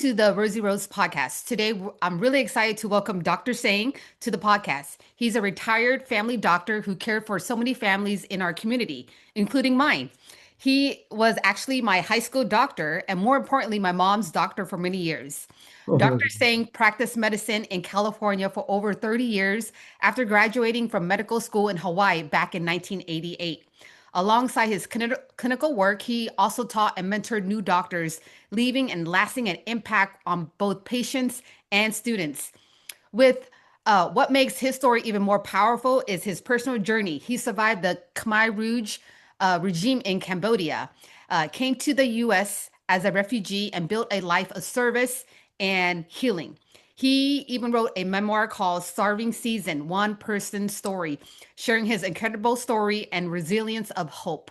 to the Rosie Rose Podcast. Today, I'm really excited to welcome Dr. Seng to the podcast. He's a retired family doctor who cared for so many families in our community, including mine. He was actually my high school doctor, and more importantly, my mom's doctor for many years. Oh, Dr. Seng practiced medicine in California for over 30 years after graduating from medical school in Hawaii back in 1988. Alongside his clinical work, he also taught and mentored new doctors, leaving and lasting an impact on both patients and students. With what makes his story even more powerful is his personal journey. He survived the Khmer-language regime in Cambodia, came to the U.S. as a refugee, and built a life of service and healing. He even wrote a memoir called Starving Season, One Person's Story, sharing his incredible story and resilience of hope.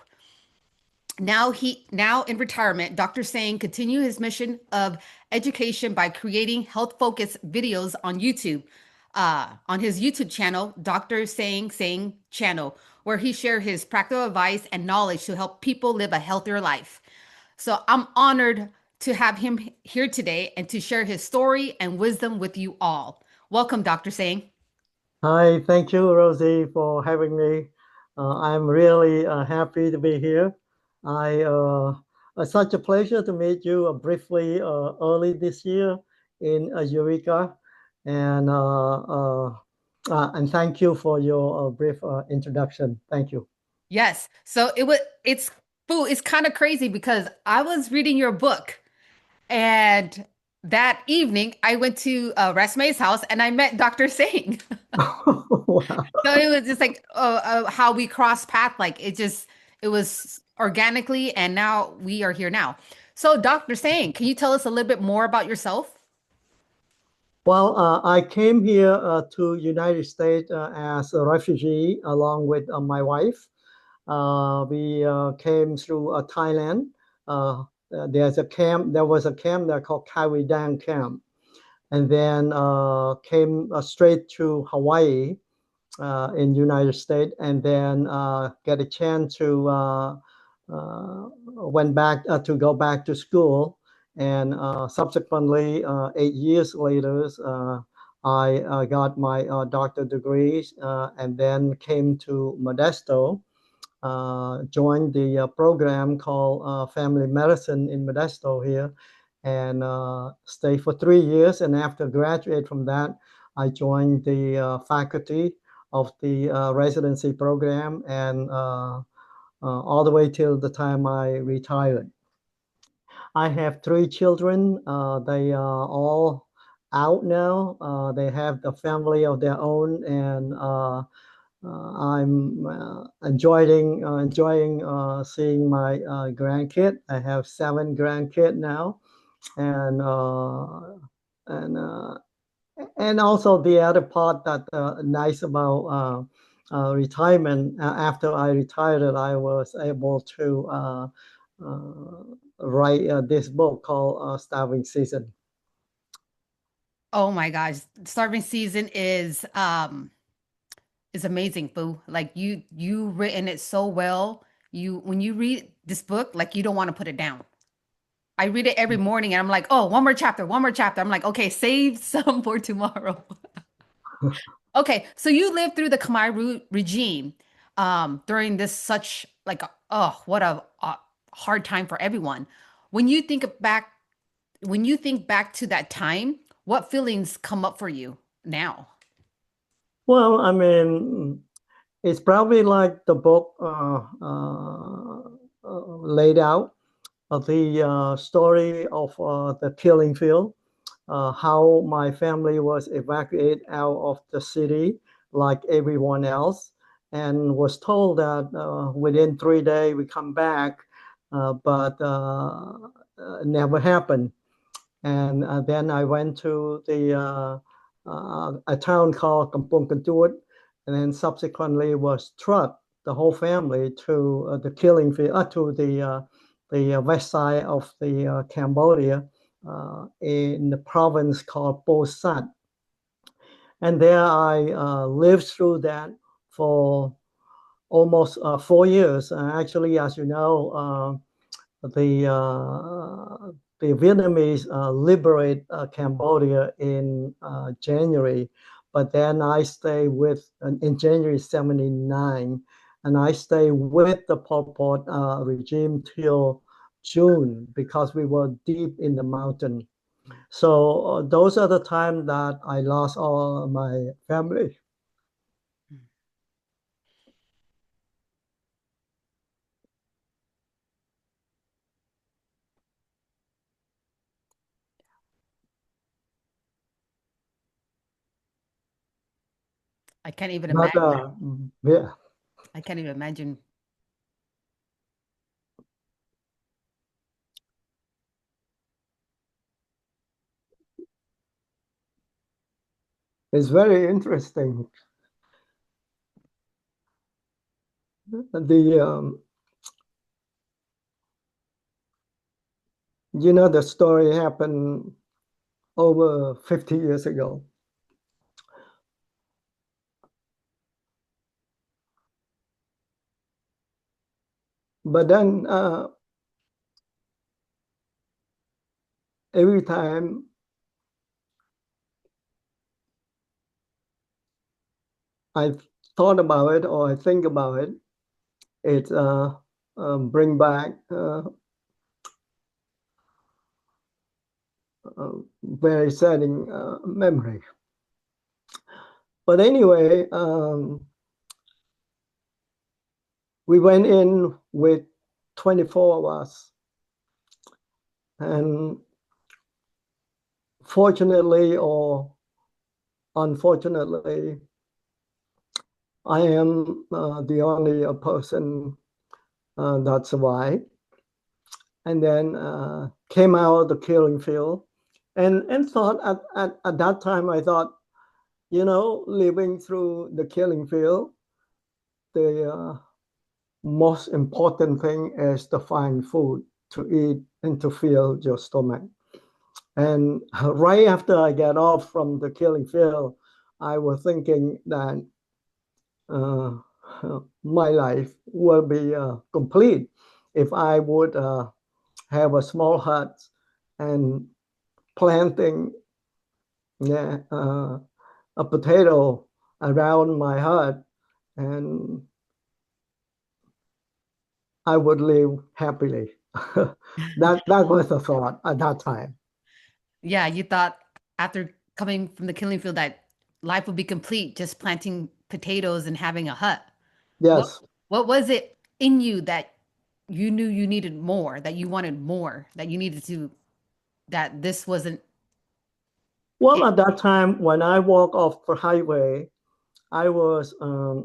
Now in retirement, Dr. Singh continued his mission of education by creating health-focused videos on YouTube. On his YouTube channel, Dr. Seng Seang channel, where he shared his practical advice and knowledge to help people live a healthier life. So I'm honored to have him here today and to share his story and wisdom with you all. Welcome, Dr. Singh. hi, thank you, Rosie, for having me. I'm really happy to be here. It's such a pleasure to meet you briefly early this year in Eureka, and and thank you for your brief introduction. Thank you. Yes. So it's Boo, it's kind of crazy because I was reading your book and that evening I went to Resme's house and I met Dr. Singh. Wow. So it was just like how we crossed paths. It was organically, and now we are here now. So, Dr. Singh, can you tell us a little bit more about yourself? Well, I came here to United States as a refugee along with my wife. We came through Thailand. Uh, there was a camp there called Dang Camp, and then came straight to Hawaii in United States, and then get a chance to went back to go back to school, and subsequently 8 years later, I got my doctor degrees, and then came to Modesto, joined the program called Family Medicine in Modesto here, and stayed for 3 years. And after graduate from that, I joined the faculty of the residency program, and all the way till the time I retired. I have three children. They are all out now. They have the family of their own, and I'm enjoying seeing my grandkid. I have seven grandkid now, and and uh, and also the other part that nice about retirement. After I retired, I was able to uh, write this book called Starving Season. Oh my gosh, Starving Season is amazing, Boo. Like you written it so well. You when you read this book, like you don't want to put it down. I read it every morning and I'm like, oh, one more chapter, one more chapter. I'm like, okay, save some for tomorrow. Okay, so you lived through the regime during this such like oh, what a hard time for everyone. When you think back, when you think back to that time, what feelings come up for you now? Well, I mean, it's probably like the book laid out the story of the killing field, how my family was evacuated out of the city like everyone else, and was told that within 3 days we come back, but never happened. And then I went to a town called Kampong Kantuot, and then subsequently was trucked the whole family to the killing field, to the west side of the Cambodia, in the province called Po Sat. And there I lived through that for almost 4 years. Actually, as you know, the the Vietnamese liberate Cambodia in January, but then I stay with in January 79, and I stay with the Pol Pot regime till June because we were deep in the mountain. So those are the time that I lost all my family. I can't even But imagine. yeah, I can't even imagine. it's very interesting. The the story happened over 50 years ago. But then every time I thought about it or I think about it, it bring back very saddening memory. But anyway, we went in with 24 of us, and fortunately or unfortunately, I am the only person that survived, and then came out of the killing field, and thought at that time I thought, living through the killing field, the most important thing is to find food to eat and to fill your stomach. And right after I get off from the killing field, I was thinking that uh, my life will be complete if I would have a small hut and planting, yeah, a potato around my hut, and I would live happily. That was the thought at that time. Yeah, you thought after coming from the killing field that life would be complete just planting potatoes and having a hut. What Yes. what was it in you that you knew you needed more, that you wanted more, that you needed to, that this wasn't Well, it? at that time, when I walk off the highway, I was uh,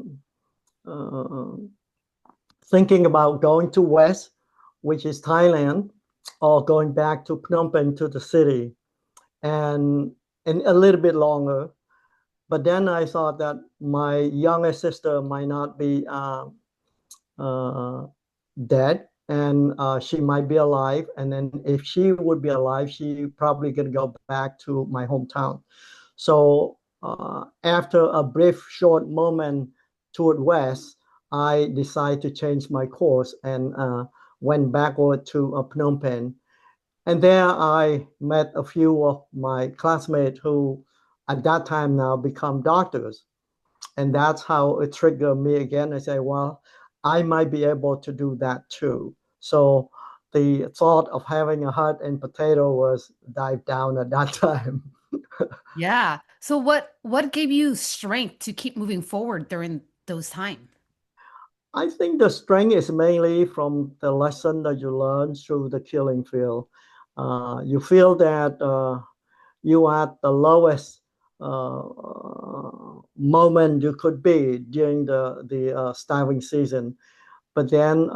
thinking about going to West, which is Thailand, or going back to Phnom Penh to the city, and a little bit longer. But then I thought that my younger sister might not be uh, dead, and she might be alive. And then if she would be alive, she probably gonna go back to my hometown. So after a brief, short moment toward west, I decided to change my course and went backward to Phnom Penh. And there I met a few of my classmates who, at that time now, become doctors. And that's how it triggered me again. I say, well, I might be able to do that too. So the thought of having a hut and potato was dive down at that time. Yeah. So what gave you strength to keep moving forward during those times? I think the strength is mainly from the lesson that you learn through the killing field. You feel that you are at the lowest moment you could be during the starving season, but then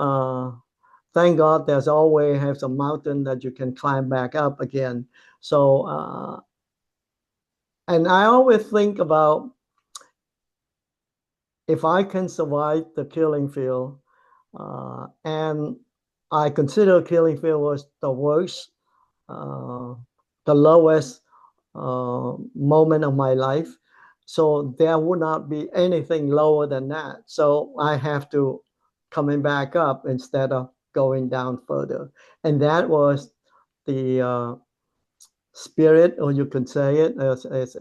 thank God there's always has a mountain that you can climb back up again. So and I always think about if I can survive the killing field, and I consider killing field was the worst, uh, the lowest moment of my life. So there would not be anything lower than that. So I have to coming back up instead of going down further. And that was the spirit, or you can say it as it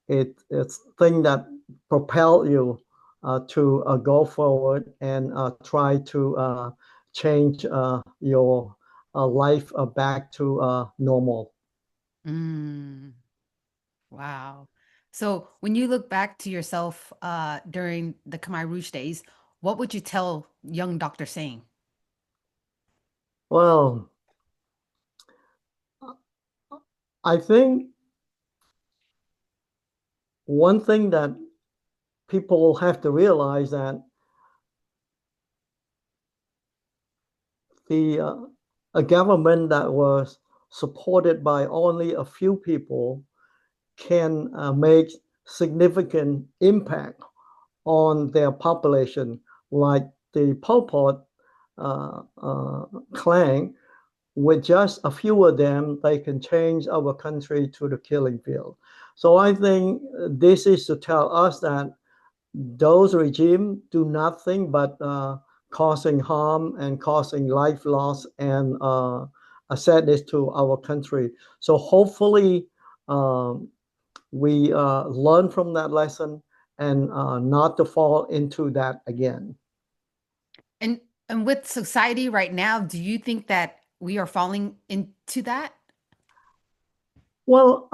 it's thing that propel you to go forward and try to change your life back to normal. Mm, wow. So when you look back to yourself during the Khmer Rouge days, what would you tell young Dr. Singh? Well, I think one thing that people have to realize that the a government that was supported by only a few people can make significant impact on their population, like the Pol Pot clan. With just a few of them, they can change our country to the killing field. So I think this is to tell us that those regimes do nothing but causing harm and causing life loss and a sadness to our country. So hopefully we learn from that lesson and not to fall into that again. And and with society right now, do you think that we are falling into that? Well,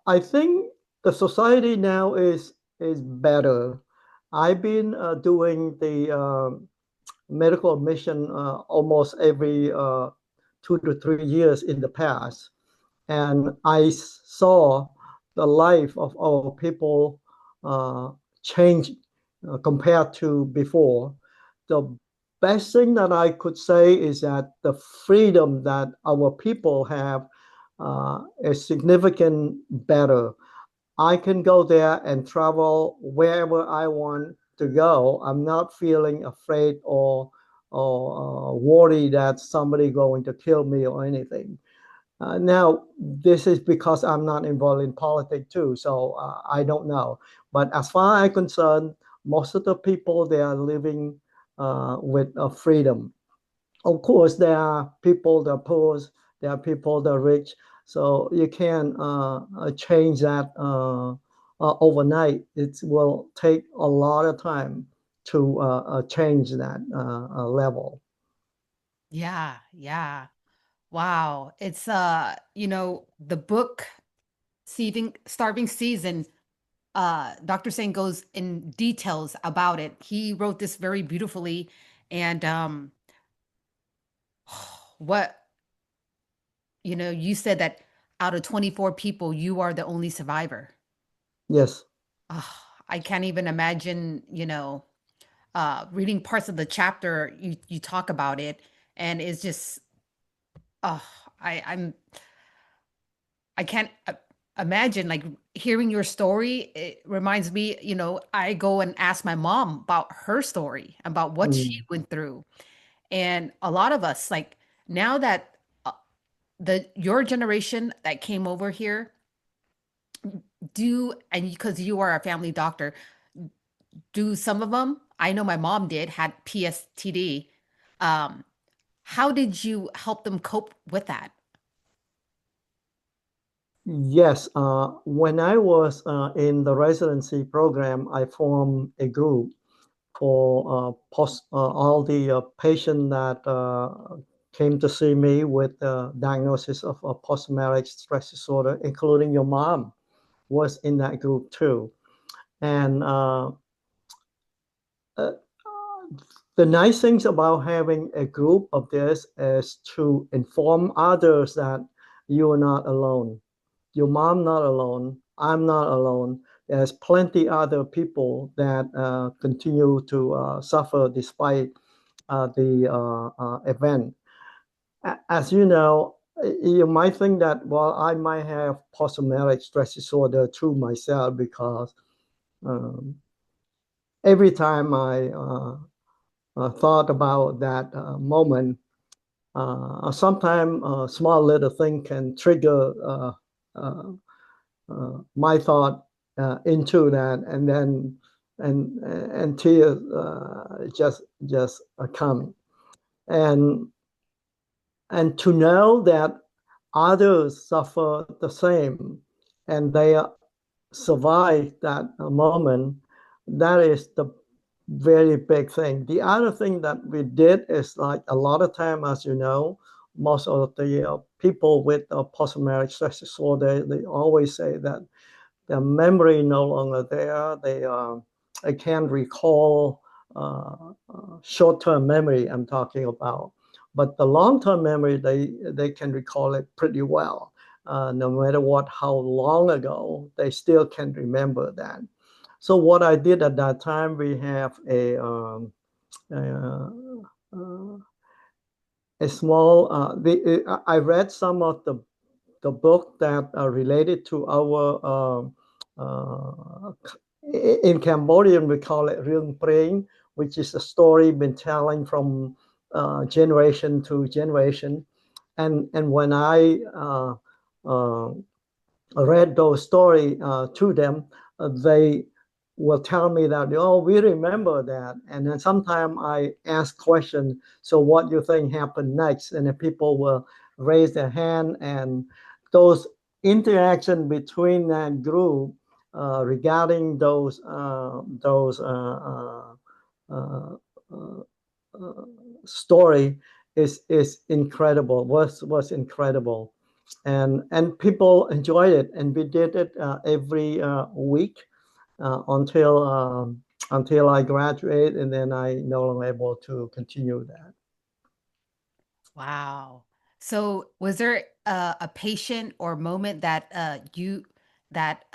I think the society now is better. I've been doing the medical admission almost every 2 to 3 years in the past, and I saw the life of our people uh, change compared to before. The best thing that I could say is that the freedom that our people have is significant better. I can go there and travel wherever I want to go. I'm not feeling afraid or worried that somebody going to kill me or anything. Now, this is because I'm not involved in politics too, so I don't know. But as far as I'm concerned, most of the people they are living with freedom. Of course, there are people that are poor, there are people that are rich, so you can't change that overnight. It will take a lot of time to change that level. Yeah, yeah. Wow. It's the book Starving Season, Dr. Singh goes in details about it. He wrote this very beautifully. And what, you said that out of 24 people, you are the only survivor. Yes. Oh, I can't even imagine, reading parts of the chapter you talk about it, and it's just, oh, I I'm I can't imagine like hearing your story. It reminds me, I go and ask my mom about her story, about what she Mm. went through. And a lot of us, like now that the your generation that came over here do, and because you are a family doctor, do some of them, I know my mom did, had PSTD. Um, how did you help them cope with that? Yes, when I was in the residency program, I formed a group for all the patients that came to see me with diagnosis of post-traumatic stress disorder, including your mom was in that group too. And uh, the nice things about having a group of this is to inform others that you are not alone. Your mom not alone. I'm not alone. There's plenty other people that continue to suffer despite the event. As you know, you might think that, well, I might have post-traumatic stress disorder too myself because um, every time I thought about that moment, sometimes a small little thing can trigger uh, my thought into that, and then and tears just come. and to know that others suffer the same and they survive that moment, that is the very big thing. The other thing that we did is like a lot of time, as you know, most of the people with post-traumatic stress disorder, they always say that their memory no longer there. They can't recall short-term memory. I'm talking about, but the long-term memory they can recall it pretty well. No matter what, how long ago, they still can remember that. So what I did at that time, we have uh, uh, a small. I read some of the book that are related to our in Cambodian we call it Rương Preng, which is a story been telling from generation to generation. And when I uh, read those stories to them, they will tell me that, oh, we remember that. And then sometimes I ask questions, so what you think happened next? And then people will raise their hand, and those interaction between that group regarding uh, uh, uh, story is incredible. Was incredible, and people enjoyed it, and we did it every week until I graduate, and then I no longer able to continue that. Wow. So was there a patient or moment that you that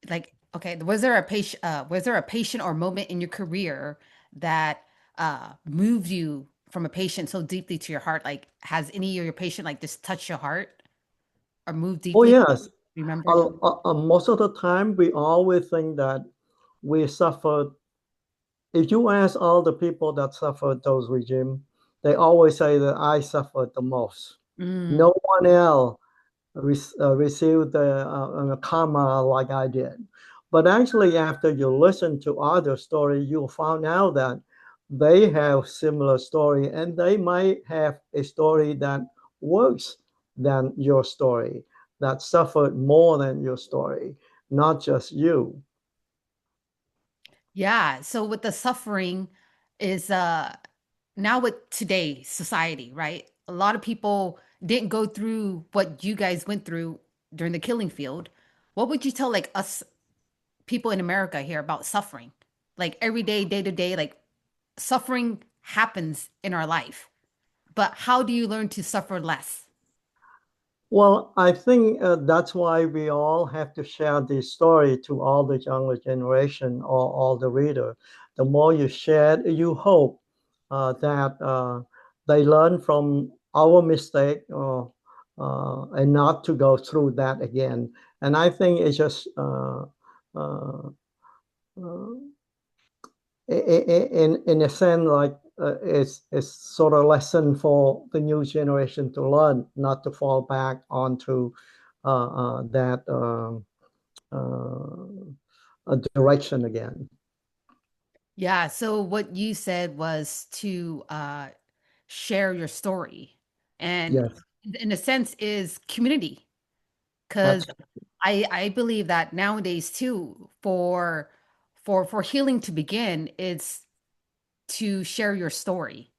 like okay, was there a patient or moment in your career that moved you from a patient so deeply to your heart? Like has any of your patient like just touched your heart or moved Oh deeply? yes, Remembered? most of the time we always think that we suffered. If you ask all the people that suffered those regimes, they always say that I suffered the most. Mm. No one else received the karma like I did. But actually, after you listen to other story, you'll find out that they have similar story, and they might have a story that worse than your story, that suffered more than your story, not just you. Yeah. So with the suffering is now with today's society, right? A lot of people didn't go through what you guys went through during the killing field. What would you tell like us people in America here about suffering? Like every day to day, like suffering happens in our life. But how do you learn to suffer less? Well, I think that's why we all have to share this story to all the younger generation or all the reader. The more you share, you hope that they learn from our mistake and not to go through that again. And I think it's just uh, uh, in a sense like it's sort of lesson for the new generation to learn, not to fall back onto that direction again. Yeah, so what you said was to share your story. And Yes, in a sense is community. Because absolutely. I believe that nowadays too, for healing to begin, it's to share your story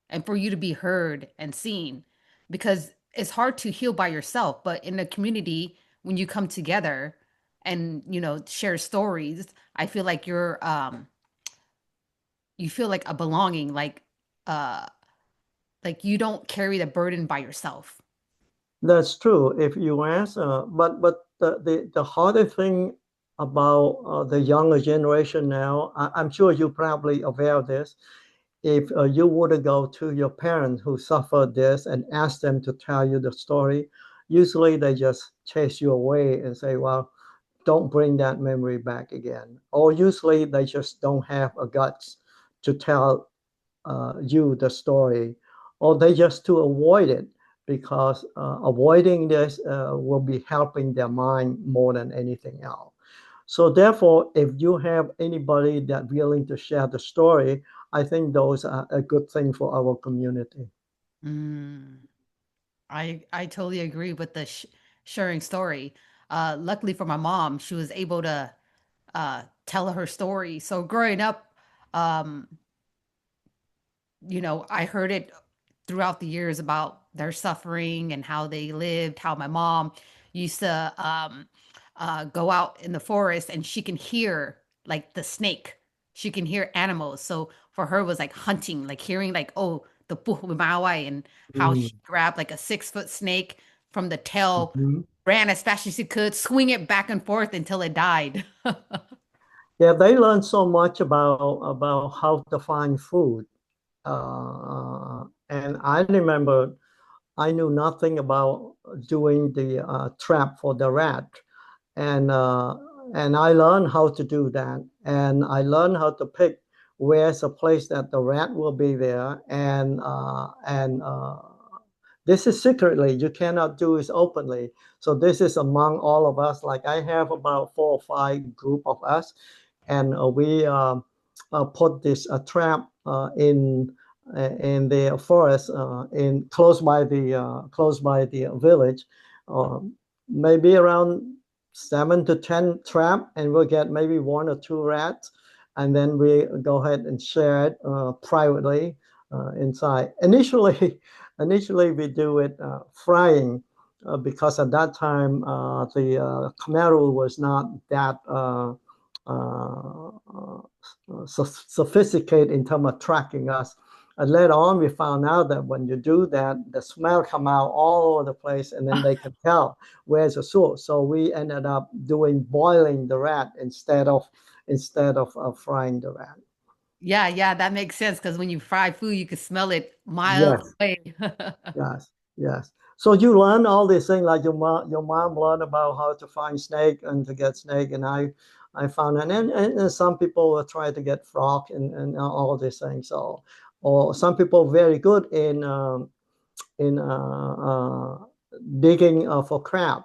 and for you to be heard and seen. Because it's hard to heal by yourself, but in a community, when you come together and share stories, I feel like you feel like a belonging, uh like you don't carry the burden by yourself. That's true. If you ask, but the harder thing about the younger generation now, I'm sure you're probably aware of this. If you were to go to your parents who suffered this and ask them to tell you the story, usually they just chase you away and say, well, don't bring that memory back again. Or usually they just don't have a guts to tell you the story, or they just to avoid it because avoiding this will be helping their mind more than anything else. So therefore, if you have anybody that willing to share the story, I think those are a good thing for our community. Mm. I totally agree with the sharing story. Luckily for my mom, she was able to tell her story. So growing up, um, I heard it throughout the years about their suffering and how they lived, how my mom used to go out in the forest and she can hear like the snake. She can hear animals. So for her it was like hunting, like hearing like, oh, the puhumawai and how Mm. she grabbed like a 6 foot snake from the tail, Mhm. ran as fast as she could, swing it back and forth until it died. Yeah, they learn so much about how to find food. And I remember I knew nothing about doing the trap for the rat, and uh, and I learned how to do that, and I learned how to pick where's a place that the rat will be there, and this is secretly. You cannot do this openly. So this is among all of us. Like I have about 4 or 5 group of us, and we put this trap in the forest in close by the village, uh, maybe around 7 to 10 trap, and we'll get maybe 1 or 2 rats, and then we go ahead and share it privately inside. Initially we do it frying. Because at that time the Khmer was not that uh, sophisticated in terms of tracking us. And later on, we found out that when you do that, the smell come out all over the place, and then they can tell where's the source. So we ended up doing boiling the rat instead of frying the rat. Yeah, yeah, that makes sense because when you fry food, you can smell it miles Yes, away. yes, yes. So you learn all these things, like your mom learned about how to find snake and to get snake, and I found, and some people will try to get frog and all these things. So, or some people very good in digging for crab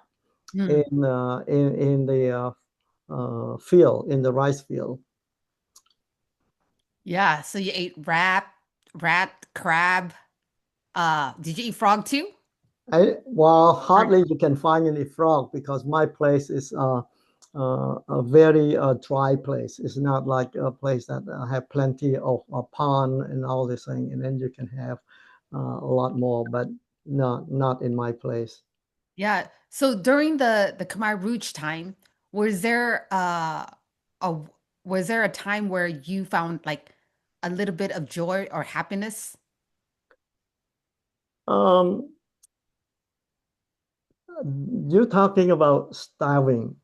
Hmm. in the field, in the rice field. Yeah, so you ate rat, crab. Did you eat frog too? Well, Or- hardly you can find any frog because my place is a very dry place. It's not like a place that have plenty of pond and all this thing, and then you can have a lot more, but not in my place. Yeah. So during the Khmer Rouge time, was there a was there a time where you found like a little bit of joy or happiness? Um, you're talking about starving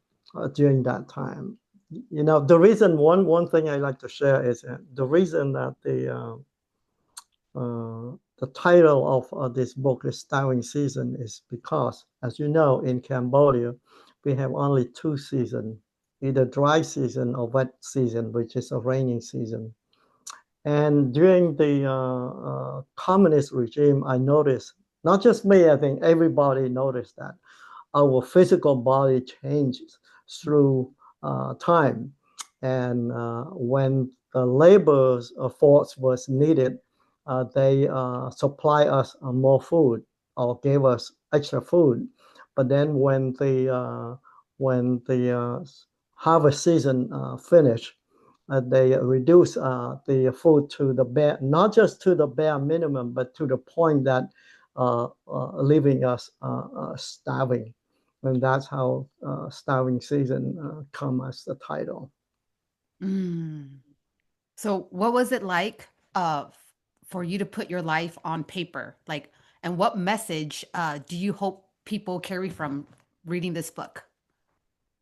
during that time. You know, the reason one thing I like to share is the reason that the title of this book is Starving Season is because, as you know, in Cambodia, we have only 2 seasons, either dry season or wet season, which is a raining season. And during the communist regime, I noticed, not just me, I think everybody noticed that our physical body changes through time. And when the labor force was needed, they supply us more food or gave us extra food. But then when the harvest season finished, they reduce the food to the bare, not just to the bare minimum, but to the point that leaving us starving. And that's how Starving Season come as the title. Mm. So what was it like for you to put your life on paper? Like, and what message do you hope people carry from reading this book?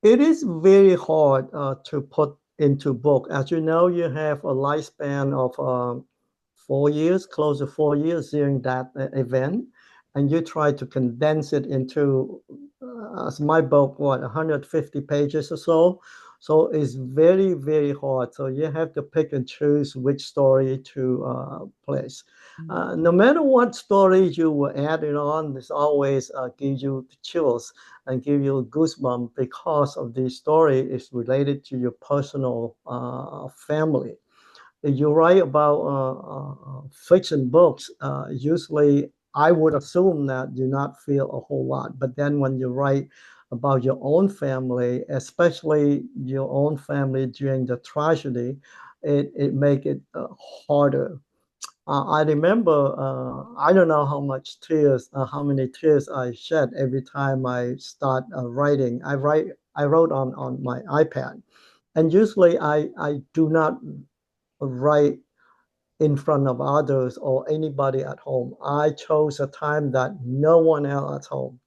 It is very hard to put into book. As you know, you have a lifespan of 4 years, close to 4 years during that event, and you try to condense it into, as my book, what, 150 pages or so. So it's very, very hard. So you have to pick and choose which story to place. No matter what story you will add it on, this always gives you the chills and give you goosebumps because of the story is related to your personal family. you write about fiction books, usually I would assume that you not feel a whole lot. But then when you write about your own family, especially your own family during the tragedy, it make it harder. I remember, I don't know how many tears I shed every time I start writing. I wrote on my iPad, and usually I do not write in front of others or anybody at home. I chose a time that no one else at home.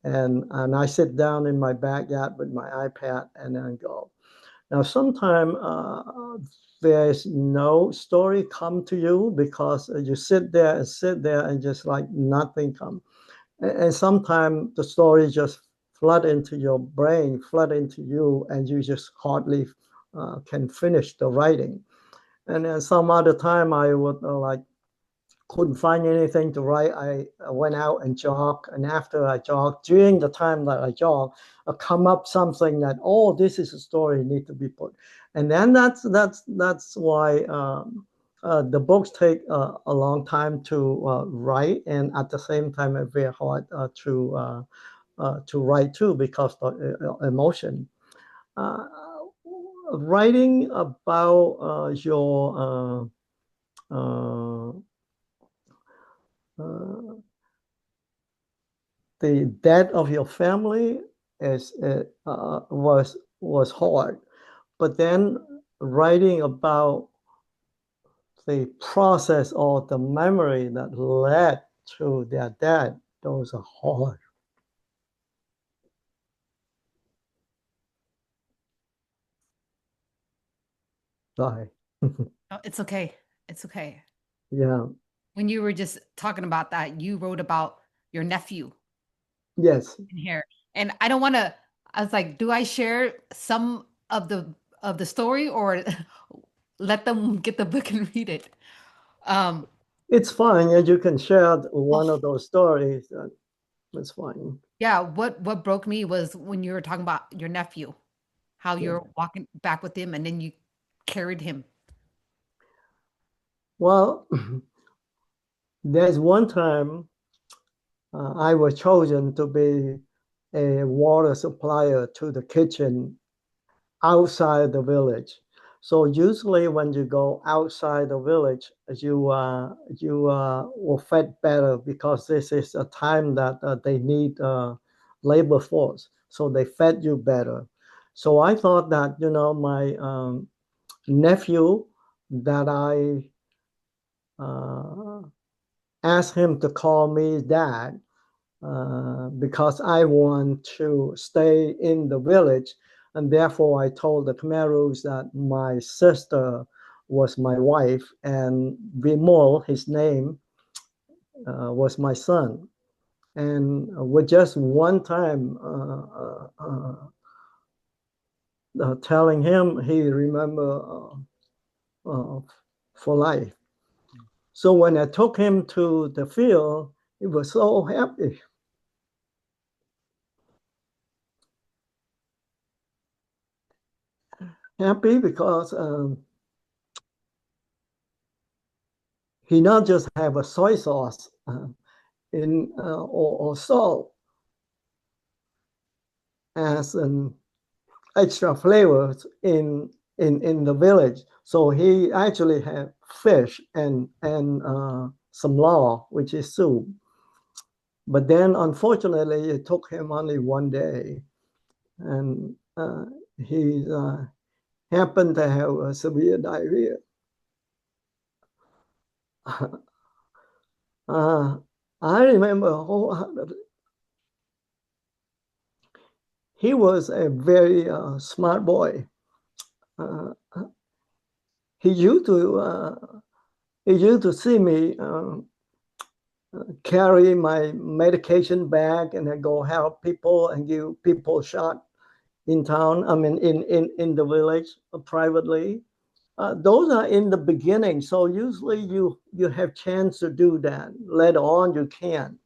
And I sit down in my backyard with my iPad and then go. Now, sometimes there's no story come to you because you sit there and just like nothing come. And sometimes the story just flood into your brain, flood into you, and you just hardly can finish the writing. And then some other time I would like couldn't find anything to write. I went out and jogged, and after I jogged, during the time that I jogged, I come up something that, oh, this is a story need to be put, and then that's why the books take a long time to write, and at the same time, it's very hard to write too because the emotion. Uh, Writing about uh, uh, the death of your family is was hard, but then writing about the process or the memory that led to their death, those are hard. Sorry. Oh, it's okay. It's okay. Yeah. When you were just talking about that, you wrote about your nephew Yes. in here. And I don't want to, I was like, do I share some of the story or let them get the book and read it? Um, It's fine. Yeah, you can share well, one of those stories. That's fine. yeah, what broke me was when you were talking about your nephew, how Yeah. you're walking back with him and then you carried him. Well, there's one time I was chosen to be a water supplier to the kitchen outside the village. So usually when you go outside the village, you will fed better because this is a time that they need labor force. So they fed you better. So I thought that my nephew that I uh, asked him to call me dad because I want to stay in the village. And therefore, I told the Khmer that my sister was my wife, and Vimol, his name, was my son. And with just one time telling him, he remember for life. So when I took him to the field, he was so happy. Happy because he not just have a soy sauce in or salt as an extra flavors in the village. So he actually had fish and some law, which is soup. But then, unfortunately, it took him only one day, and he happened to have a severe diarrhea. uh, I remember wholeheartedly. He was a very smart boy. Uh, he used to see me carry my medication bag and I go help people and give people shot in town. I mean, in the village privately. Those are in the beginning, so usually you have chance to do that. Later on, you can,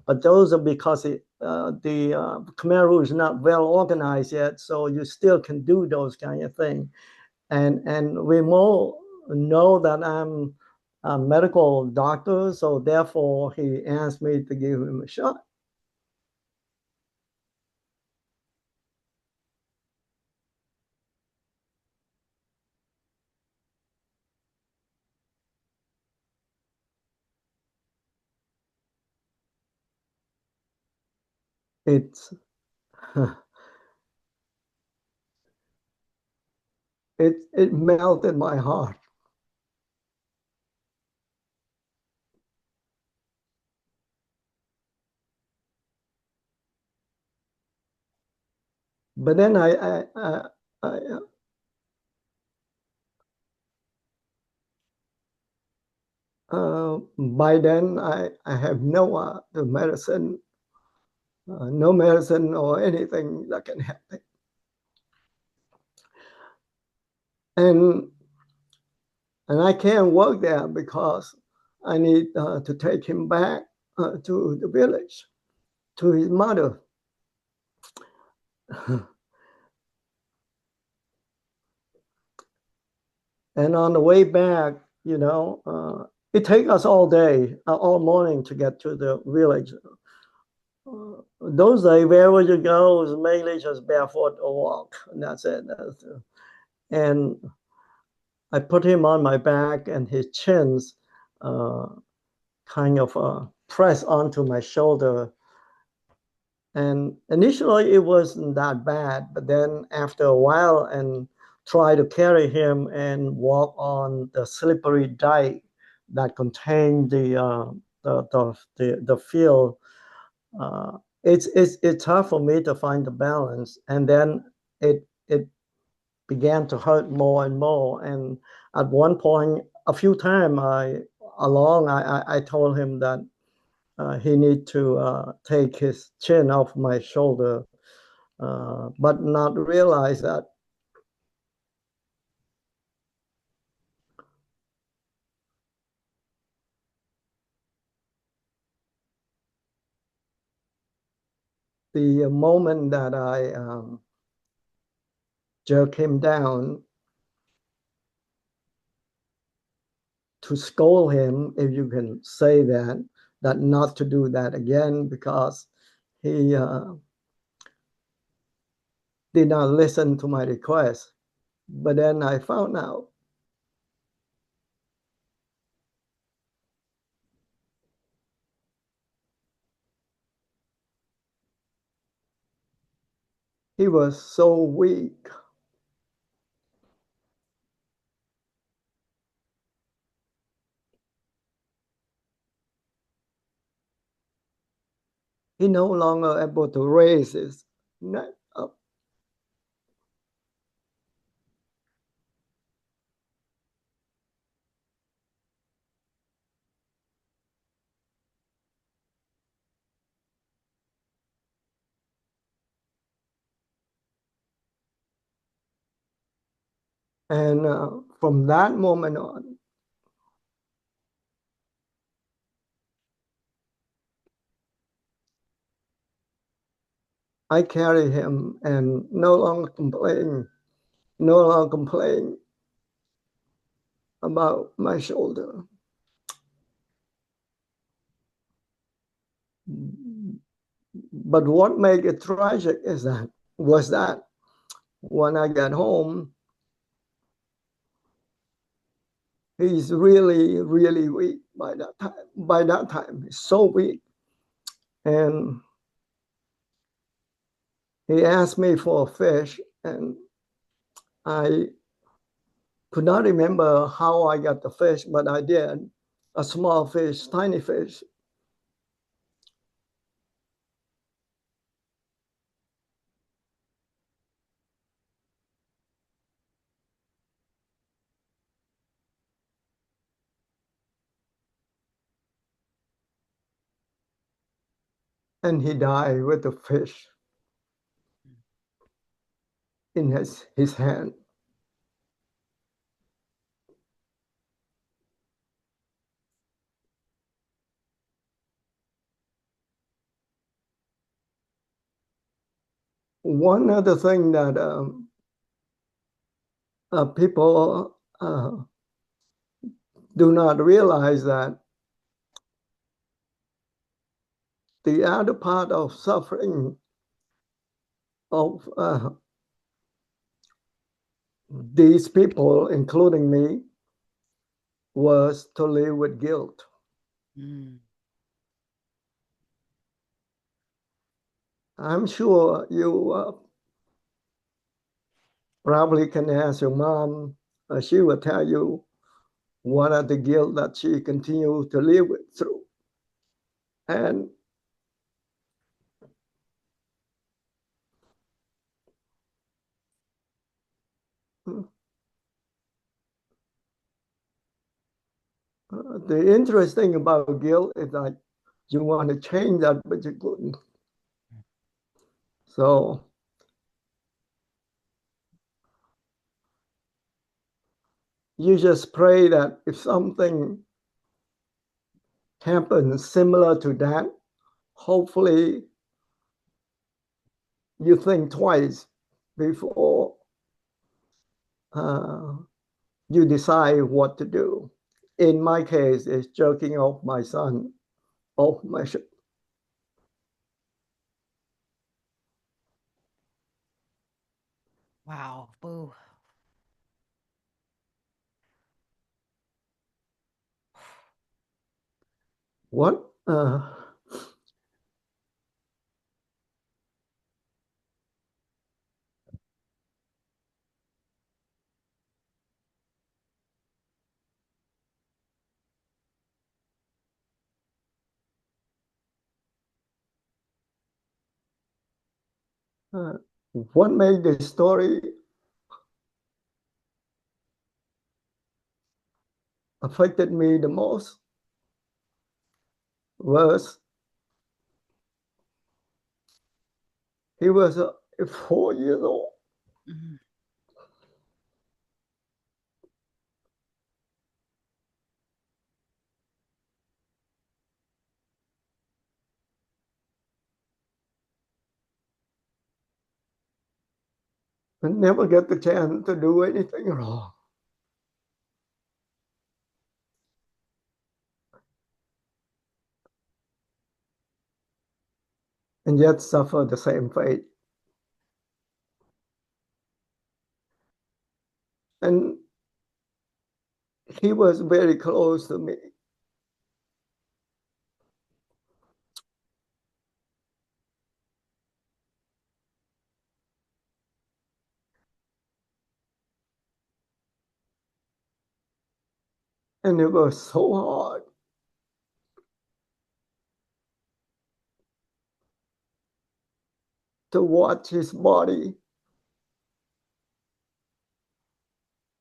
but those are because the Khmer is not well organized yet, so you still can do those kind of things. And we more know that I'm a medical doctor, so therefore he asked me to give him a shot. It's it melted my heart. But then I by then I have the medicine, no medicine or anything that can help me. And and I can't work there because I need to take him back to the village, to his mother. And on the way back, it takes us all day, all morning to get to the village. Those days, wherever you go, is mainly just barefoot or walk, and that's it. And I put him on my back, and his chins uh, kind of press onto my shoulder. And initially, it wasn't that bad, but then after a while, and try to carry him and walk on the slippery dike that contained the field. It's tough for me to find the balance, and then it began to hurt more and more. And at one point, a few times I told him that he need to take his chin off my shoulder, but not realize that the moment that I jerk him down to scold him, if you can say that not to do that again, because he did not listen to my request. But then I found out he was so weak. He no longer able to raise his neck up. And from that moment on, I carry him and no longer complain about my shoulder. But what made it tragic was that when I got home, he's really, really weak by that time. By that time, he's so weak. And he asked me for a fish, and I could not remember how I got the fish, but I did. A small fish, tiny fish. And he died with the fish in his hand. One other thing that people do not realize that the other part of suffering of these people, including me, was to live with guilt. Mm. I'm sure you probably can ask your mom. She will tell you what are the guilt that she continues to live with through. And the interesting about guilt is that you want to change that, but you couldn't. So you just pray that if something happens similar to that, hopefully you think twice before uh, you decide what to do. In my case, it's jerking off my son off my shirt. Wow. Boo. What? Uh, what made this story affected me the most was he was 4 years old. Mhm. And never get the chance to do anything wrong. And yet suffer the same fate. And he was very close to me. And it was so hard to watch his body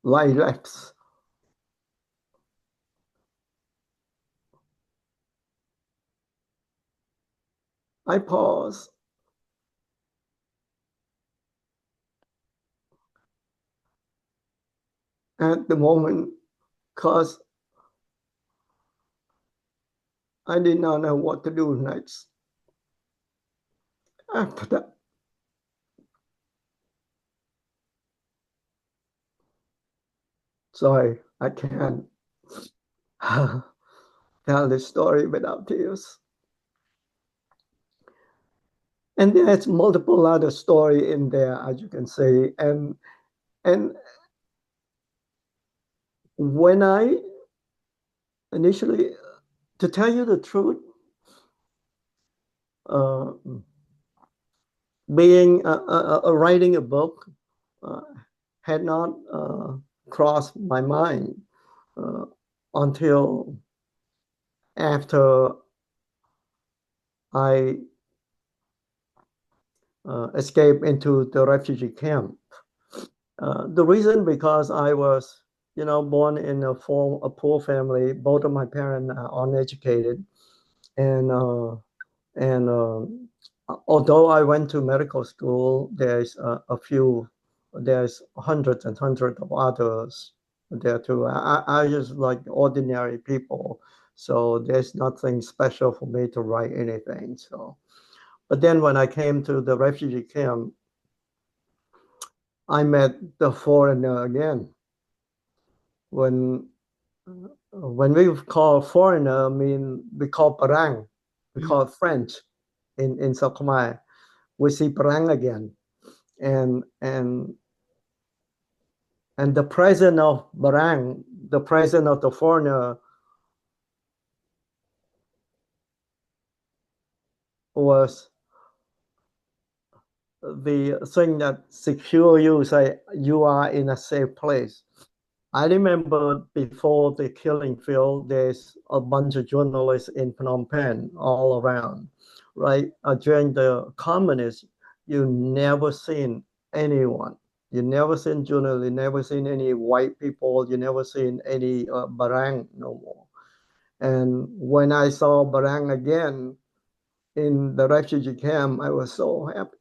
relax. I paused at the moment because I did not know what to do next. After that, sorry, I can't tell this story without tears. And there's multiple other story in there, as you can see. And when I initially, to tell you the truth, uh, being writing a book uh, had not crossed my mind uh, until after I escaped into the refugee camp. The reason because I was, born in a poor family. Both of my parents are uneducated, and and although I went to medical school, there's hundreds and hundreds of others there too. I just like ordinary people, so there's nothing special for me to write anything. So, but then when I came to the refugee camp, I met the foreigner again. When when we call foreigner, I mean we call parang, we Mm. call French in South Khmer. We see parang again, and and and the presence of parang, the presence of the foreigner was the thing that secure you, say you are in a safe place. I remember before the killing field, there's a bunch of journalists in Phnom Penh all around, right? During the communists, you never seen anyone. You never seen journalists, you never seen any white people, you never seen any Barang no more. And when I saw Barang again in the refugee camp, I was so happy.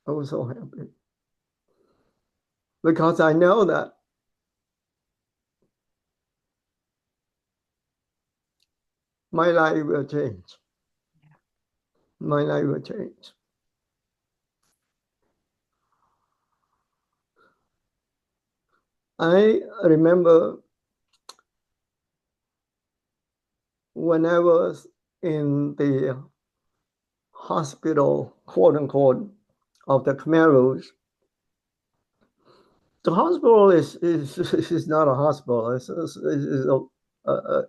I was so happy because I know that my life will change. My life will change. I remember when I was in the hospital, quote unquote, of the Khmer. The hospital is not a hospital. It's a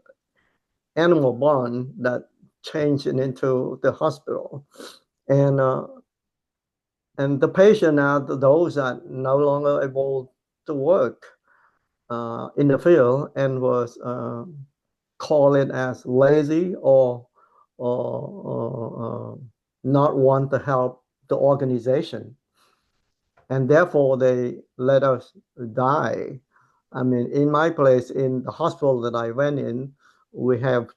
animal barn that changed it into the hospital, and the patient are those that no longer able to work in the field and was call it as lazy or not want to help the organization, and therefore they let us die. I mean, in my place, in the hospital that I went in, we have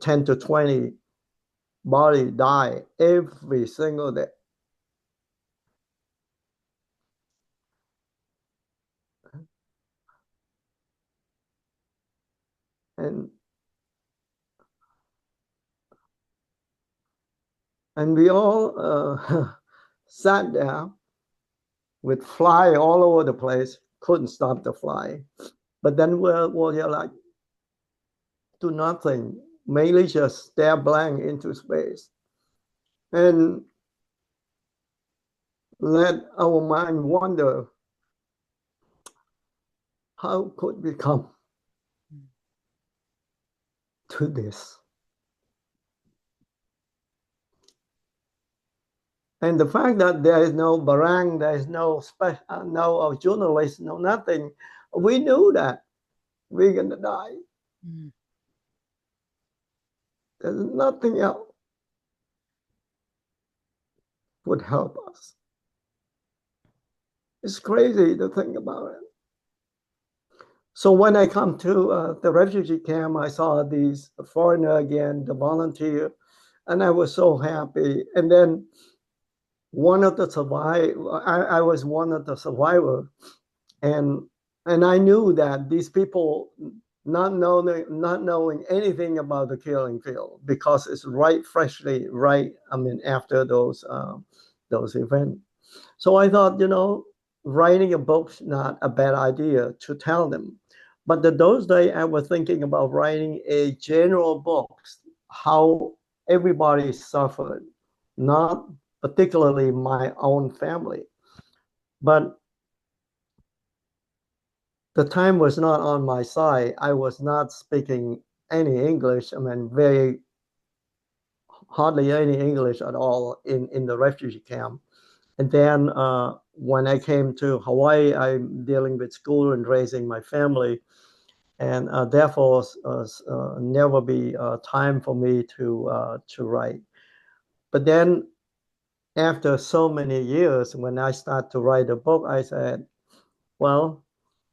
10 to 20 body die every single day. And we all sat there with fly all over the place, couldn't stop the fly. But then we're like, do nothing, mainly just stare blank into space and let our mind wander. How could we come to this? And the fact that there is no barang, there is no no journalist, no nothing, we knew that we're gonna die. Mm. There's nothing else would help us. It's crazy to think about it. So when I come to the refugee camp, I saw these foreigner again, the volunteer, and I was so happy. And then one of the I was one of the survivors, and I knew that these people not knowing anything about the killing field because it's right freshly right. I mean, after those events. So I thought, writing a book's not a bad idea to tell them. But those days I was thinking about writing a general book, how everybody suffered, not particularly my own family. But the time was not on my side. I was not speaking any English. I mean, very hardly any English at all in the refugee camp. And then when I came to Hawaii, I'm dealing with school and raising my family, and therefore never be time for me to write. But then after so many years, when I start to write a book, I said, well,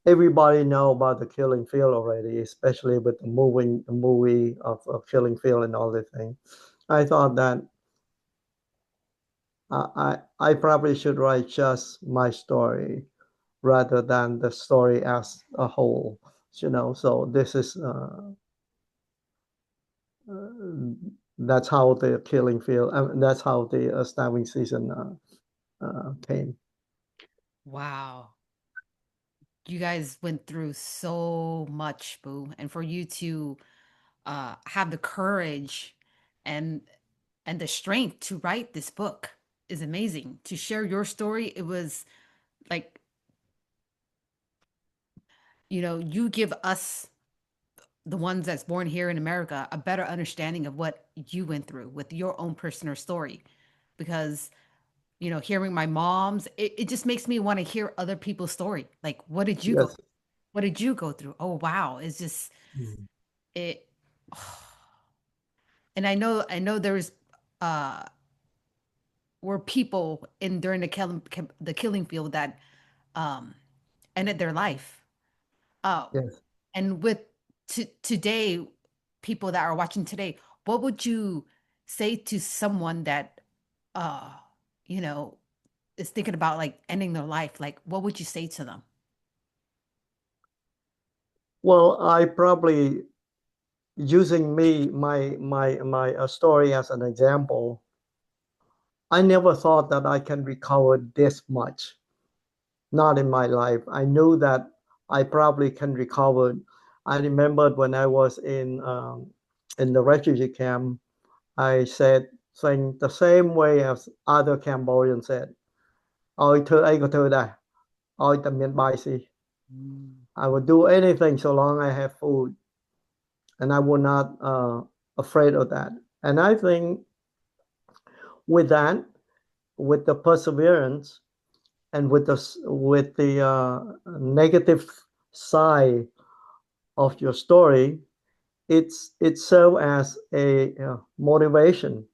everybody know about the killing field already, especially with the movie of killing field and all the things. I thought that I probably should write just my story rather than the story as a whole. So this is uh, that's how the killing field. That's how the starving season came. Wow. You guys went through so much, Boo, and for you to have the courage and the strength to write this book is amazing. To share your story, it was like, you give us, the ones that's born here in America, a better understanding of what you went through with your own personal story. Because, hearing my mom's, it just makes me want to hear other people's story. Like, Yes. what did you go through? Oh, wow. It's just, Mm. it, and I know there's, uh, were people in during the killing field that, um, ended their life. Uh, Yes. and with today, people that are watching today, what would you say to someone that, uh, you know, is thinking about like ending their life? Like, what would you say to them? Well, I probably using my story as an example. I never thought that I can recover this much. Not in my life. I knew that I probably can recover. I remembered when I was in the refugee camp, I said things the same way as other Cambodians said. Ôi thưa ấy có thưa đây, ôi tầm miền bài si. I would do anything so long I have food, and I was not afraid of that. And I think with that, with the perseverance, and with the negative side of your story, it serves as a motivation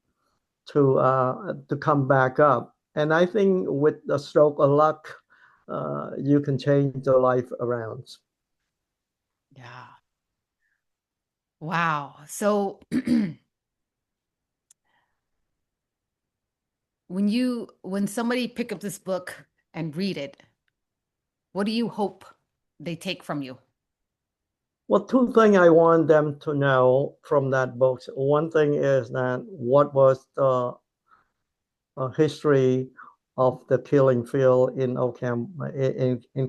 to come back up. And I think with the stroke of luck, you can change your life around. Yeah. Wow. So when somebody pick up this book and read it, what do you hope they take from you? Well, two things I want them to know from that book. One thing is that what was the history of the killing field in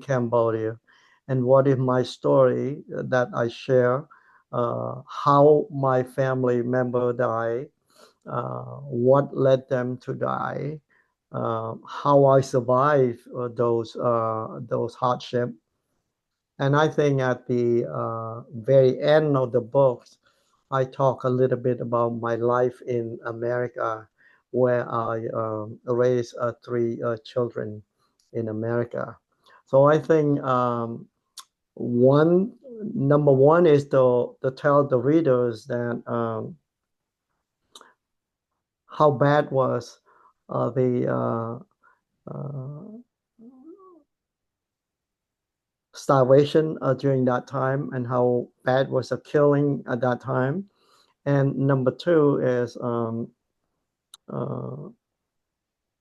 Cambodia, and what is my story that I share, how my family member died, what led them to die, how I survived those hardships. And I think at the very end of the book, I talk a little bit about my life in America, where I raised three children in America. So I think one number one is to tell the readers that how bad was the uh, starvation during that time, and how bad was the killing at that time. And number two is uh,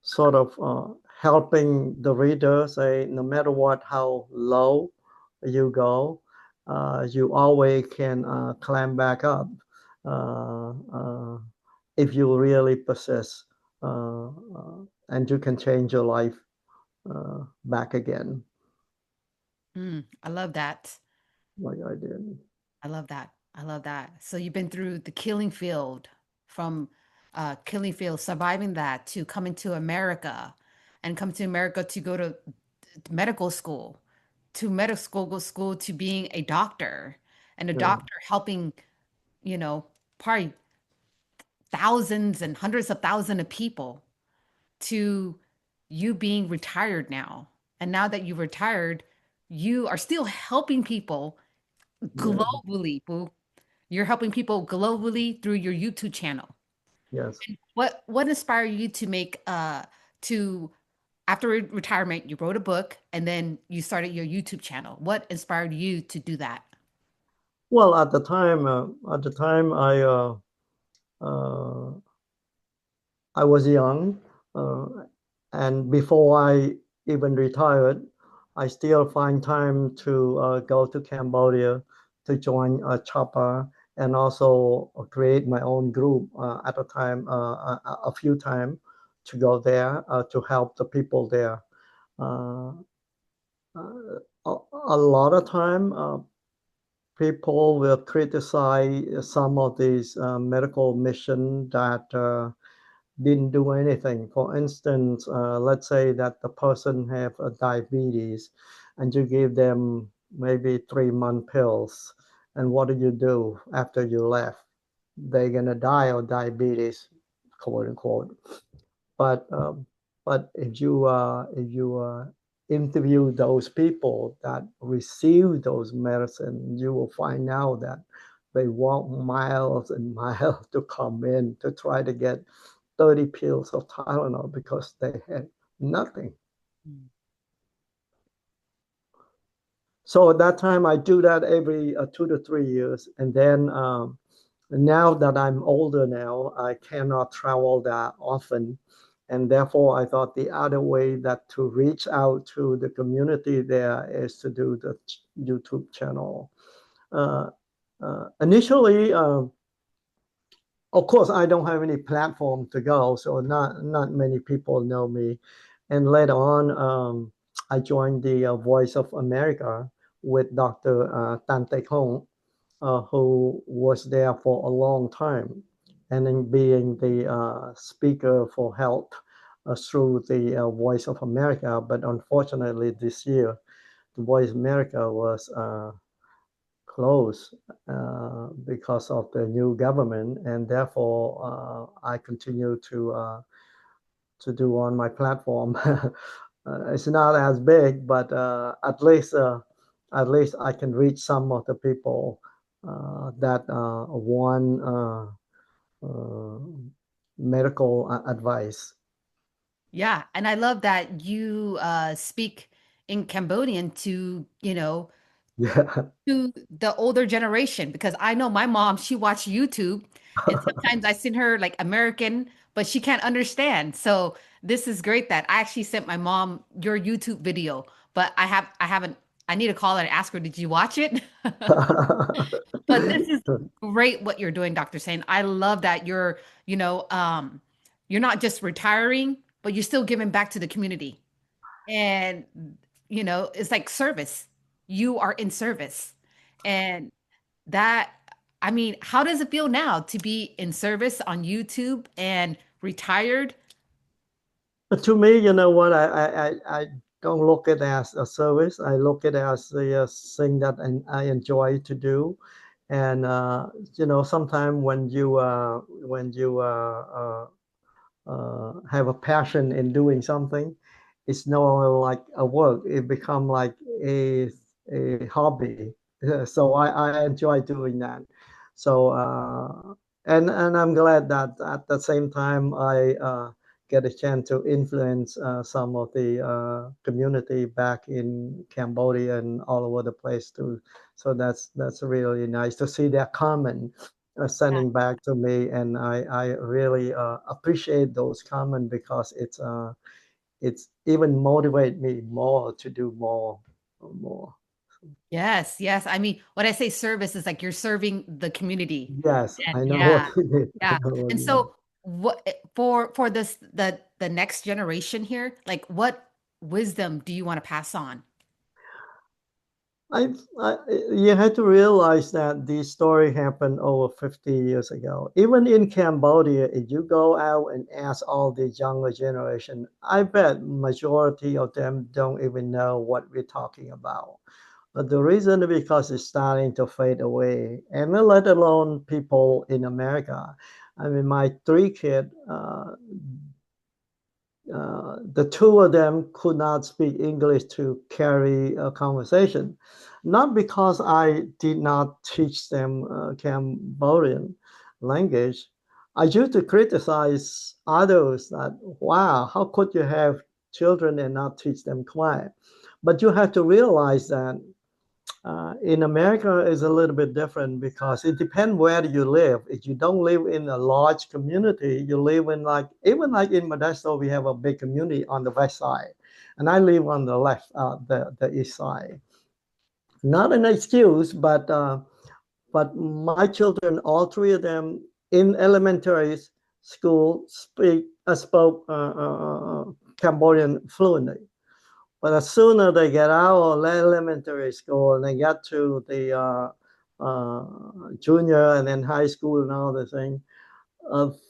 sort of helping the reader say no matter what, how low you go, you always can climb back up uh, uh, if you really persist, and you can change your life back again, I love that. like I did. I love that. I love that. So you've been through the killing field, from killing field, surviving that, to coming to America, and come to America to go to medical school, to medical school to being a doctor, and a Yeah. doctor helping, probably thousands and hundreds of thousands of people, to you being retired now. And now that you've retired, you are still helping people Yeah. globally, boo. You're helping people globally through your YouTube channel. Yes. What inspired you to make to after retirement, you wrote a book and then you started your YouTube channel. What inspired you to do that? Well, at the time, uh, I was young, and before I even retired, I still find time to go to Cambodia to join a chopper, and also create my own group at a time, a few times to go there to help the people there. Uh, a lot of time, people will criticize some of these medical mission that didn't do anything. For instance, let's say that the person have a diabetes and you give them maybe 3 month pills. And what do after you left? They're gonna die of diabetes, quote unquote. But if you interview those people that receive those medicine, you will find out that they walk miles and miles to come in to try to get 30 pills of Tylenol because they had nothing. Mm. So at that time, I do that every 2 to 3 years. And then now that I'm older now, I cannot travel that often. And therefore, I thought the other way that to reach out to the community there is to do the YouTube channel. Uh, Initially, of course, I don't have any platform to go, so not many people know me. And later on, I joined the Voice of America with Dr. Tan Teck Hong, who was there for a long time, and then being the speaker for health through the Voice of America. But unfortunately, this year, the Voice of America was closed because of the new government, and therefore I continue to do on my platform. It's not as big, but at least I can reach some of the people that want uh, medical advice. Yeah, and I love that you speak in Cambodian to, Yeah. to the older generation because I know my mom, she watched YouTube and sometimes I send her like American, but she can't understand. So this is great that I actually sent my mom your YouTube video, but I haven't I need to call her and ask her, did you watch it? But this is great what you're doing, Dr. Sane. I love that you know, you're not just retiring, but you're still giving back to the community. And, it's like service. You are in service. And that, I mean, how does it feel now to be in service on YouTube and retired? But to me, you know what, I don't look at it as a service. I look at it as the thing that I enjoy to do. And sometimes when you have a passion in doing something, it's no longer like a work. It become like a hobby. So I enjoy doing that. So and I'm glad that at the same time I get a chance to influence some of the community back in Cambodia and all over the place too. So that's really nice to see their comment Yeah. sending back to me, and I really appreciate those comments because it's even motivate me more to do more. Yes, yes. I mean, when I say service is like you're serving the community. Yes, And I know what yeah, you mean. I yeah. know what And you mean. so what for this the next generation here, like what wisdom do you want to pass on? I you had to realize that this story happened over 50 years ago. Even in Cambodia, if you go out and ask all the younger generation, I bet majority of them don't even know what we're talking about. But the reason is because it's starting to fade away, and let alone people in America. I mean, my three kids, the two of them could not speak English to carry a conversation. Not because I did not teach them Cambodian language. I used to criticize others that, wow, how could you have children and not teach them Khmer? But you have to realize that in America is a little bit different because it depends where you live. If you don't live in a large community, you live in like even like in Modesto, we have a big community on the west side, and I live on the left, the east side. Not an excuse, but my children, all three of them in elementary school spoke Cambodian fluently. But as sooner they get out of elementary school and they get to the uh, junior and then high school and all the thing,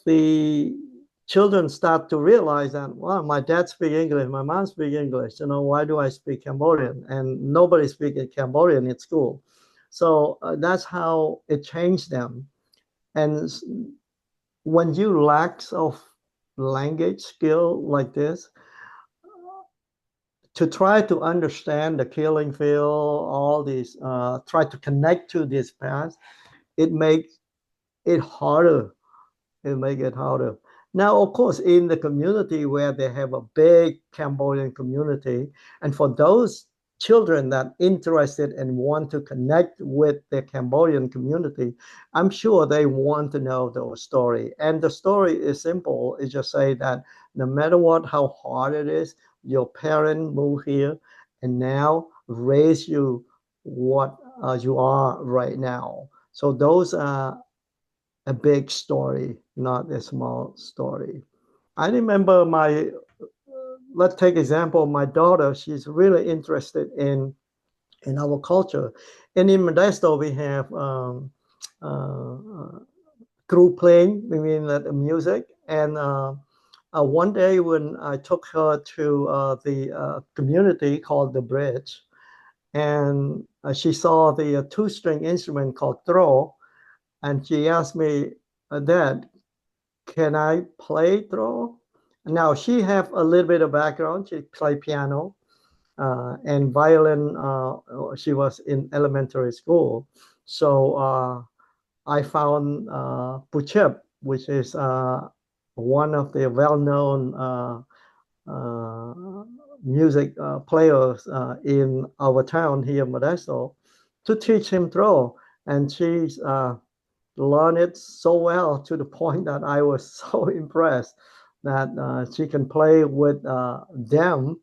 the children start to realize that, well, my dad speaks English, my mom speaks English. Why do I speak Cambodian? And nobody speaks Cambodian in school. So that's how it changed them. And when you lack of language skill like this, to try to understand the killing field, all these, try to connect to this past, it makes it harder. It make it harder. Now, of course, in the community where they have a big Cambodian community, and for those children that interested and want to connect with the Cambodian community, I'm sure they want to know the story. And the story is simple. It just say that no matter what, how hard it is, your parent moved here and now raise you what you are right now. So those are a big story, not a small story. I remember let's take example, my daughter, she's really interested in our culture. And in Modesto, we have group playing, we mean that music. And one day when I took her to the community called The Bridge, and she saw the two-string instrument called throw, and she asked me, Dad, can I play throw? Now she have a little bit of background. She play piano and violin. She was in elementary school, so I found Puchep, which is one of the well-known uh, music players in our town here in Modesto, to teach him throw, and she's learned it so well to the point that I was so impressed that she can play with them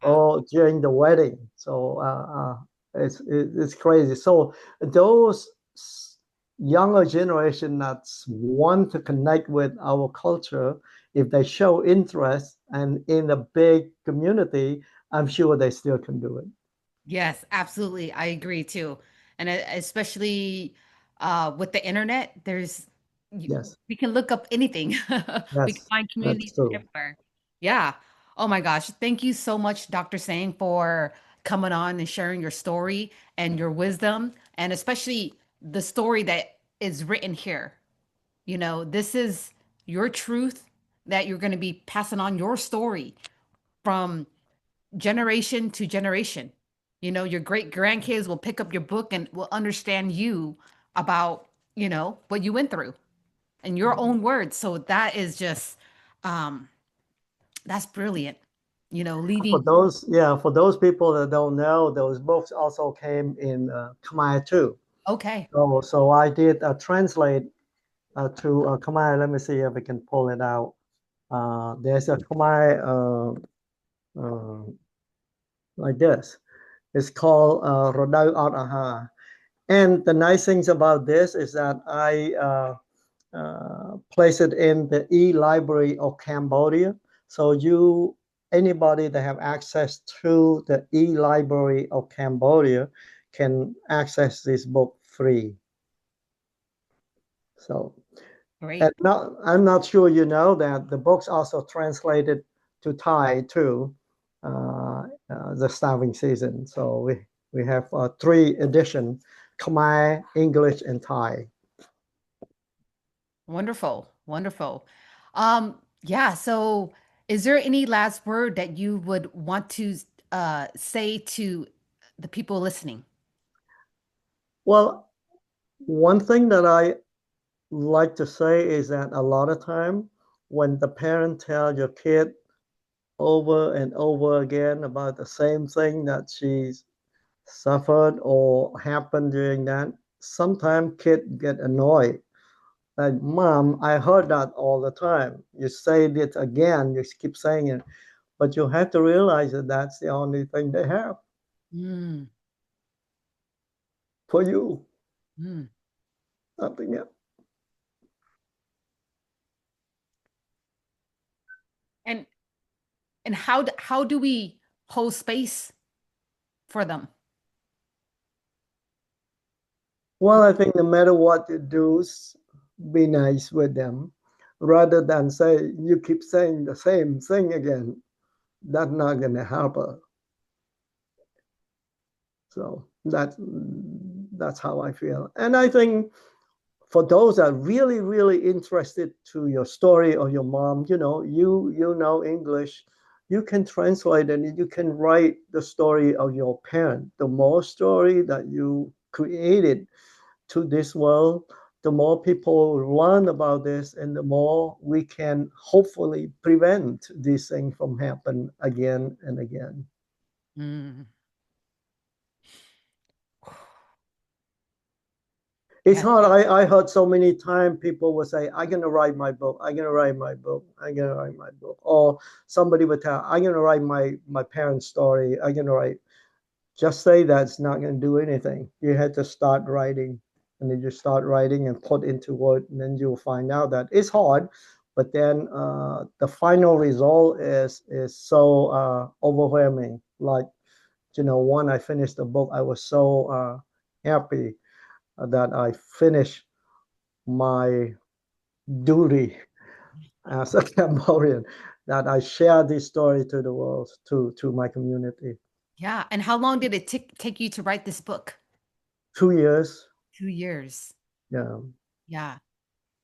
Wow. all during the wedding. So it's crazy. So those younger generation that want to connect with our culture, if they show interest and in a big community, I'm sure they still can do it. Yes, absolutely. I agree too. And especially with the internet, Yes, we can look up anything. We can yes, find that's communities true. everywhere. Yeah. Oh my gosh. Thank you so much, Dr. Sang, for coming on and sharing your story and your wisdom, and especially the story that is written here. This is your truth that you're going to be passing on your story from generation to generation. Your great grandkids will pick up your book and will understand you about, what you went through in your own words. So that is just, um, that's brilliant, For leaving. those, yeah, for those people that don't know, those books also came in Khmer too. Okay, So I did translate to Khmer. Let me see if I can pull it out. There's a Khmer uh, like this. It's called Rodau Out Aha. And the nice things about this is that I place it in the e-library of Cambodia. So anybody that have access to the e-library of Cambodia can access this book free. So, and great. now I'm not sure you know that the book's also translated to Thai too, the starving season. So we have three editions: Khmer, English, and Thai. Wonderful, wonderful. Yeah, so is there any last word that you would want to say to the people listening? Well, one thing that I like to say is that a lot of time when the parent tell your kid over and over again about the same thing that she's suffered or happened during that, sometimes kid get annoyed. Like, Mom, I heard that all the time. You say it again, you keep saying it, but you have to realize that that's the only thing they have Mm, for you, mm. nothing else. And how do we hold space for them? Well, I think no matter what you do, be nice with them rather than say you keep saying the same thing again. That's not going to help her. So that's how I feel. And I think for those that are really, really interested to your story or your mom, you know English, you can translate and you can write the story of your parent. The more story that you created to this world, the more people learn about this, and the more we can hopefully prevent this thing from happen again and again. Mm. It's Yeah. hard. I heard so many times people will say, I'm gonna write my book, I'm gonna write my book, I'm gonna write my book. Or somebody would tell, I'm gonna write my parents' story, I'm gonna write. Just say that's not gonna do anything. You had to start writing. And then you start writing and put into word, and then you'll find out that it's hard, but then the final result is so overwhelming. Like, when I finished the book, I was so happy that I finished my duty as a Cambodian, that I share this story to the world, to my community. Yeah. And how long did it take you to write this book? 2 years. 2 years. Yeah, Yeah.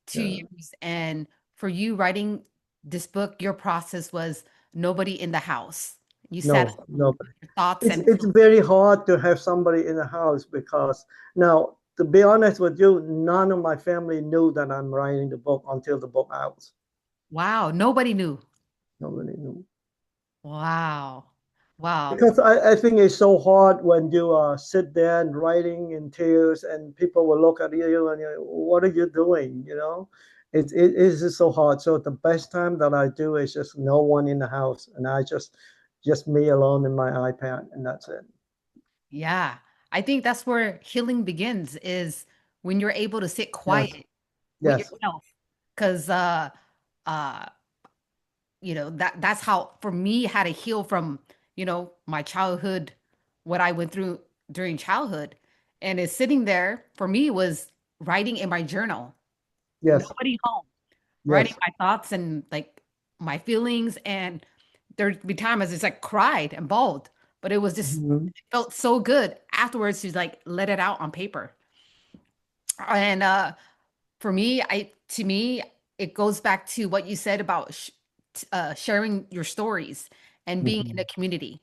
two yeah. years. And for you writing this book, your process was nobody in the house. You sat No, alone no. with your thoughts It's and it's very hard to have somebody in the house because now, to be honest with you, none of my family knew that I'm writing the book until the book out. wow, nobody knew. Nobody knew. Wow. Wow. Because I think it's so hard when you sit there and writing in tears and people will look at you and what are you doing? It is just so hard. So the best time that I do is just no one in the house, and I just me alone in my iPad, and that's it. Yeah. I think that's where healing begins is when you're able to sit Yes, quiet with yes. yourself. Because uh that's how for me how to heal from, my childhood, what I went through during childhood. And it's sitting there for me was writing in my journal. Yes, Nobody home, writing yes. my thoughts and like my feelings. And there'd be times I just like cried and bawled, but it was just Mhm. it felt so good afterwards to like let it out on paper. And for me, to me, it goes back to what you said about sharing your stories and being in a Mhm. community.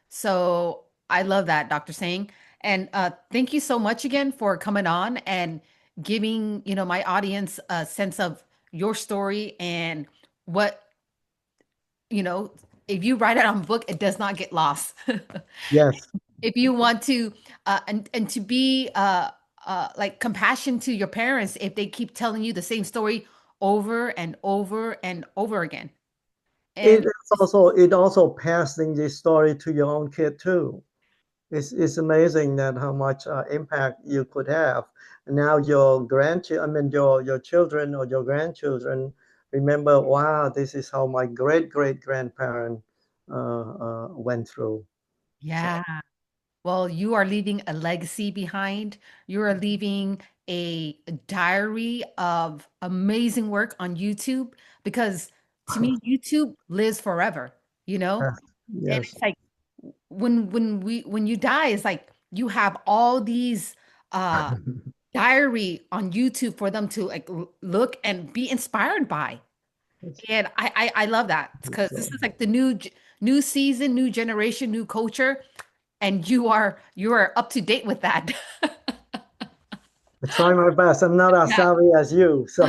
So I love that, Dr. Singh. And thank you so much again for coming on and giving, my audience a sense of your story and what, you know, if you write it on a book, it does not get lost. Yes. If you want to and to be like compassion to your parents if they keep telling you the same story over and over and over again. It And is it also passing this story to your own kid too. It's amazing that how much impact you could have. And now your grandchildren, I mean your children or your grandchildren remember, wow, this is how my great great grandparent went through. So yeah, well, you are leaving a legacy behind. You are leaving a diary of amazing work on YouTube because to me, YouTube lives forever, you know? yes, And yes, it's like when you die, it's like you have all these uh diary on YouTube for them to like look and be inspired by. yes, And I love that because this so is like the new season, new generation, new culture, and you are up to date with that. I try my best. I'm not as Yeah. savvy as you, so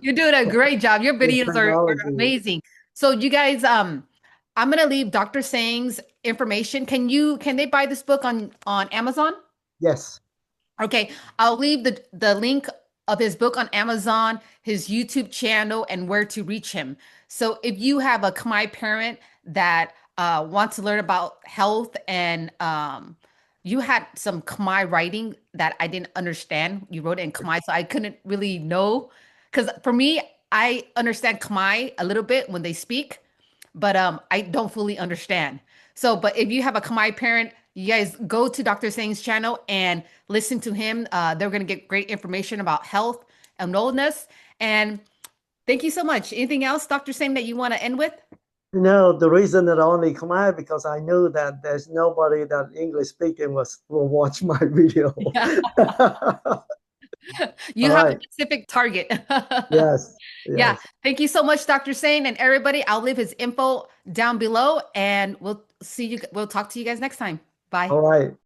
You're doing a great job. Your with videos are technology. amazing. So you guys, I'm gonna leave Dr. Sang's information. Can they buy this book on Amazon? Yes, Okay, I'll leave the link of his book on Amazon, his YouTube channel, and where to reach him. So if you have a Khmer parent that wants to learn about health and you had some Khmer writing that I didn't understand. You wrote it in Khmer, so I couldn't really know. Because for me, I understand Khmer a little bit when they speak, but I don't fully understand. So, but if you have a Khmer parent, you guys go to Dr. Seng's channel and listen to him. They're going to get great information about health and wellness. And thank you so much. Anything else, Dr. Seng, that you want to end with? The reason that I only come out because I knew that there's nobody that English speaking will watch my video. Yeah. You All have a right. specific target. Yes. Yeah. Yes. Thank you so much, Dr. Seng, and everybody. I'll leave his info down below and we'll talk to you guys next time. Bye. All right.